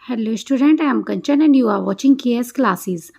Hello student, I am Kanchan and you are watching KS classes.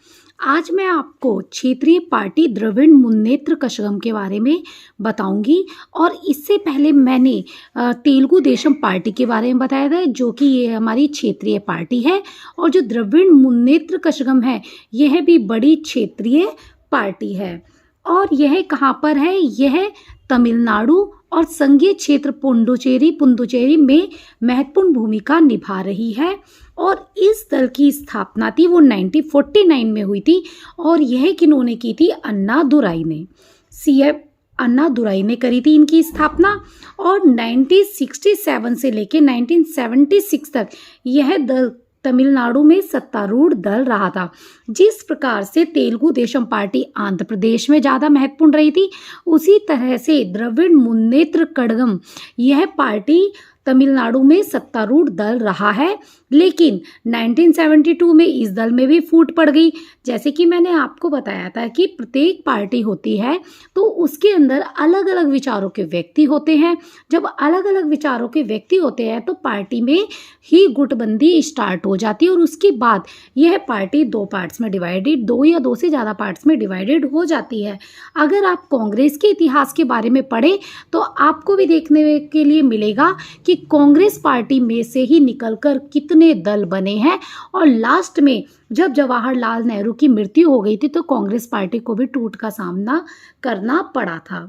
आज मैं आपको क्षेत्रीय पार्टी द्रविड़ मुन्नेत्र कषगम के बारे में बताऊंगी। और इससे पहले मैंने तेलुगु देशम पार्टी के बारे में बताया था, जो कि ये हमारी क्षेत्रीय पार्टी है। और जो द्रविड़ मुन्नेत्र कषगम है, यह भी बड़ी क्षेत्रीय पार्टी है। और यह कहाँ पर है? यह तमिलनाडु और संघीय क्षेत्र पुडुचेरी में महत्वपूर्ण भूमिका निभा रही है। और इस दल की स्थापना थी वो 1949 में हुई थी। और यह किन्होंने की थी? अन्नादुराई ने, सीएफ अन्नादुराई ने करी थी इनकी स्थापना। और 1967 से लेके 1976 तक यह दल तमिलनाडु में सत्तारूढ़ दल रहा था। जिस प्रकार से तेलुगु देशम पार्टी आंध्र प्रदेश में ज़्यादा महत्वपूर्ण रही थी, उसी तरह से द्रविड़ मुन्नेत्र कड़गम यह पार्टी तमिलनाडु में सत्तारूढ़ दल रहा है। लेकिन 1972 में इस दल में भी फूट पड़ गई। जैसे कि मैंने आपको बताया था कि प्रत्येक पार्टी होती है तो उसके अंदर अलग अलग विचारों के व्यक्ति होते हैं। जब अलग अलग विचारों के व्यक्ति होते हैं तो पार्टी में ही गुटबंदी स्टार्ट हो जाती है। और उसके बाद यह पार्टी दो पार्ट्स में डिवाइडेड, दो या दो से ज़्यादा पार्ट्स में डिवाइडेड हो जाती है। अगर आप कांग्रेस के इतिहास के बारे में पढ़ें तो आपको भी देखने के लिए मिलेगा कि कांग्रेस पार्टी में से ही निकलकर कितने दल बने हैं। और लास्ट में जब जवाहरलाल नेहरू की मृत्यु हो गई थी तो कांग्रेस पार्टी को भी टूट का सामना करना पड़ा था।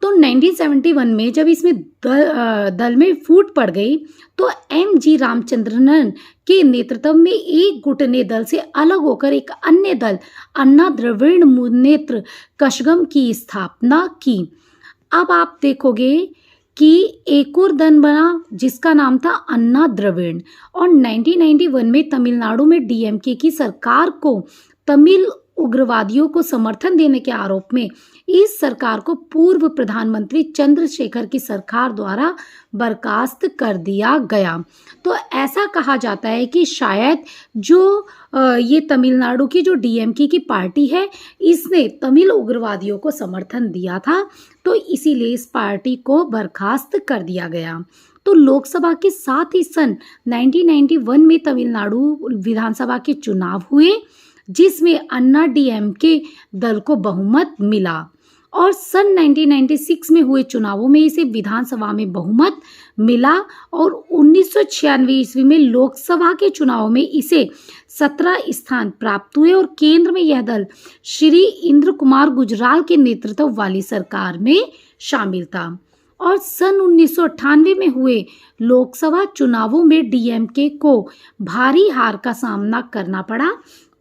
तो 1971 में जब इसमें दल में फूट पड़ गई तो एम.जी. रामचंद्रन के नेतृत्व में एक गुट ने दल से अलग होकर एक अन्य दल अन्ना द्रविड़ मुन्नेत्र कषगम की स्थापना की। अब आप देखोगे कि एक और दल बना जिसका नाम था अन्ना द्रविड़। और 1991 में तमिलनाडु में डीएमके की सरकार को तमिल उग्रवादियों को समर्थन देने के आरोप में इस सरकार को पूर्व प्रधानमंत्री चंद्रशेखर की सरकार द्वारा बर्खास्त कर दिया गया। तो ऐसा कहा जाता है कि शायद जो ये तमिलनाडु की जो डीएमके की पार्टी है, इसने तमिल उग्रवादियों को समर्थन दिया था, तो इसीलिए इस पार्टी को बर्खास्त कर दिया गया। तो लोकसभा के साथ ही सन 1991 में तमिलनाडु विधानसभा के चुनाव हुए, जिसमें अन्ना डीएमके दल को बहुमत मिला। और सन 1996 में हुए चुनावों में इसे विधानसभा में बहुमत मिला। और 1996 ईस्वी में लोकसभा के चुनाव में इसे 17 स्थान प्राप्त हुए। और केंद्र में यह दल श्री इंद्र कुमार गुजराल के नेतृत्व वाली सरकार में शामिल था। और सन 1998 में हुए लोकसभा चुनावों में डीएमके को भारी हार का सामना करना पड़ा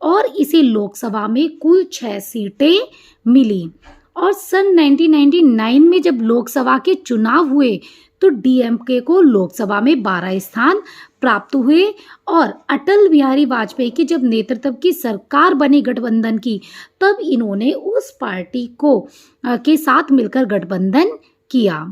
और इसे लोकसभा में कुल 6 सीटें मिली। और सन 1999 में जब लोकसभा के चुनाव हुए तो डीएमके को लोकसभा में 12 स्थान प्राप्त हुए। और अटल बिहारी वाजपेयी की जब नेतृत्व की सरकार बनी गठबंधन की, तब इन्होंने उस पार्टी को के साथ मिलकर गठबंधन किया।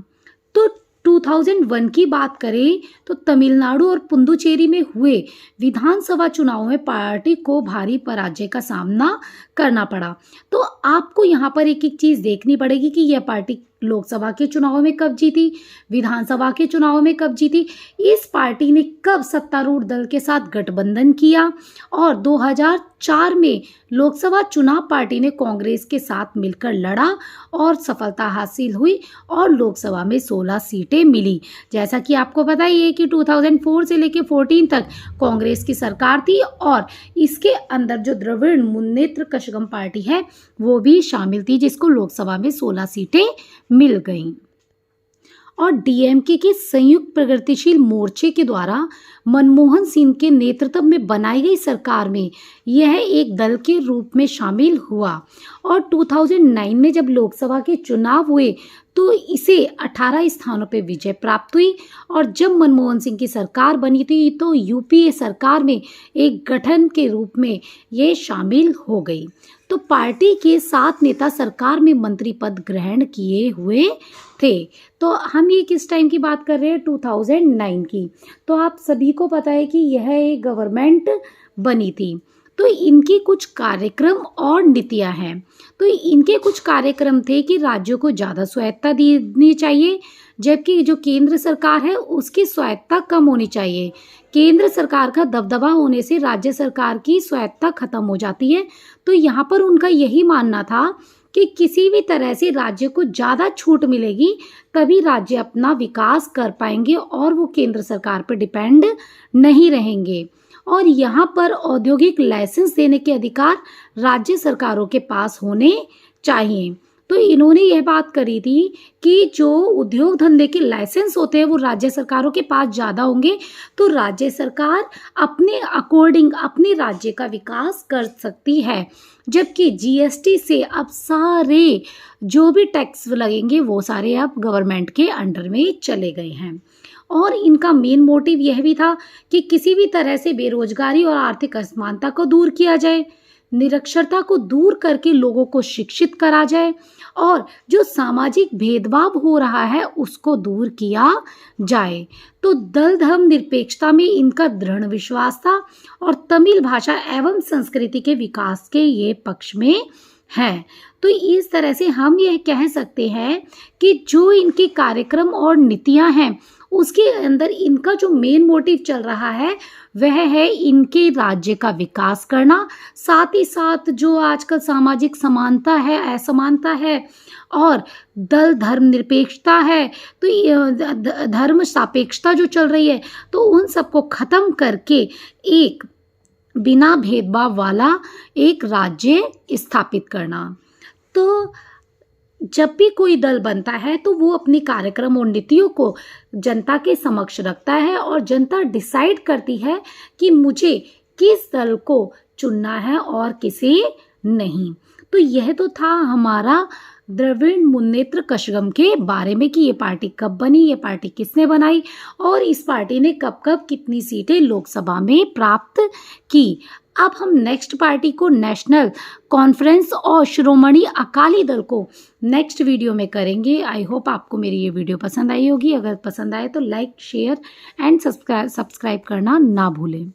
तो 2001 की बात करें तो तमिलनाडु और पुडुचेरी में हुए विधानसभा चुनावों में पार्टी को भारी पराजय का सामना करना पड़ा। तो आपको यहाँ पर एक एक चीज़ देखनी पड़ेगी कि यह पार्टी लोकसभा के चुनावों में कब जीती, विधानसभा के चुनावों में कब जीती, इस पार्टी ने कब सत्तारूढ़ दल के साथ गठबंधन किया। और 2004 में लोकसभा चुनाव पार्टी ने कांग्रेस के साथ मिलकर लड़ा और सफलता हासिल हुई और लोकसभा में 16 सीटें मिली। जैसा कि आपको पता ही है कि 2004 से लेकर 14 तक कांग्रेस की सरकार थी और इसके अंदर जो द्रविड़ मुन्नेत्र कषगम पार्टी है वो भी शामिल थी, जिसको लोकसभा में 16 सीटें मिल गईं। और डीएमके के संयुक्त प्रगतिशील मोर्चे के द्वारा मनमोहन सिंह के नेतृत्व में बनाई गई सरकार में यह एक दल के रूप में शामिल हुआ। और 2009 में जब लोकसभा के चुनाव हुए तो इसे 18 स्थानों पर विजय प्राप्त हुई। और जब मनमोहन सिंह की सरकार बनी थी तो यूपीए सरकार में एक गठन के रूप में ये शामिल हो गई। तो पार्टी के 7 नेता सरकार में मंत्री पद ग्रहण किए हुए थे। तो हम ये किस टाइम की बात कर रहे हैं? 2009 की। तो आप सभी को पता है कि यह एक गवर्नमेंट बनी थी। तो इनकी कुछ कार्यक्रम और नीतियां हैं। तो इनके कुछ कार्यक्रम थे कि राज्यों को ज़्यादा स्वायत्तता देनी चाहिए, जबकि जो केंद्र सरकार है उसकी स्वायत्तता कम होनी चाहिए। केंद्र सरकार का दबदबा होने से राज्य सरकार की स्वायत्तता खत्म हो जाती है। तो यहाँ पर उनका यही मानना था कि किसी भी तरह से राज्य को ज़्यादा छूट मिलेगी तभी राज्य अपना विकास कर पाएंगे और वो केंद्र सरकार पर डिपेंड नहीं रहेंगे। और यहाँ पर औद्योगिक लाइसेंस देने के अधिकार राज्य सरकारों के पास होने चाहिए। तो इन्होंने यह बात करी थी कि जो उद्योग धंधे के लाइसेंस होते हैं वो राज्य सरकारों के पास ज़्यादा होंगे, तो राज्य सरकार अपने अकॉर्डिंग अपने राज्य का विकास कर सकती है। जबकि जीएसटी से अब सारे जो भी टैक्स लगेंगे वो सारे अब गवर्नमेंट के अंडर में चले गए हैं। और इनका मेन मोटिव यह भी था कि किसी भी तरह से बेरोजगारी और आर्थिक असमानता को दूर किया जाए, निरक्षरता को दूर करके लोगों को शिक्षित करा जाए और जो सामाजिक भेदभाव हो रहा है उसको दूर किया जाए। तो दल धर्म निरपेक्षता में इनका दृढ़ विश्वास था और तमिल भाषा एवं संस्कृति के विकास के ये पक्ष में है। तो इस तरह से हम यह कह सकते हैं कि जो इनके कार्यक्रम और नीतियां हैं उसके अंदर इनका जो मेन मोटिव चल रहा है वह है इनके राज्य का विकास करना। साथ ही साथ जो आजकल सामाजिक समानता है, असमानता है और दल धर्म निरपेक्षता है, तो ये धर्म सापेक्षता जो चल रही है, तो उन सबको खत्म करके एक बिना भेदभाव वाला एक राज्य स्थापित करना। तो जब भी कोई दल बनता है तो वो अपने कार्यक्रम और नीतियों को जनता के समक्ष रखता है और जनता डिसाइड करती है कि मुझे किस दल को चुनना है और किसे नहीं। तो यह तो था हमारा द्रविड़ मुन्नेत्र कशगम के बारे में कि ये पार्टी कब बनी, ये पार्टी किसने बनाई और इस पार्टी ने कब कब कितनी सीटें लोकसभा में प्राप्त की। अब हम नेक्स्ट पार्टी को नेशनल कॉन्फ्रेंस और श्रोमणी अकाली दल को नेक्स्ट वीडियो में करेंगे। आई होप आपको मेरी ये वीडियो पसंद आई होगी। अगर पसंद आए तो लाइक, शेयर एंड सब्सक्राइब करना ना भूलें।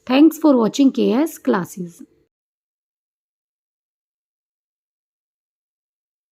Thanks for watching KS classes.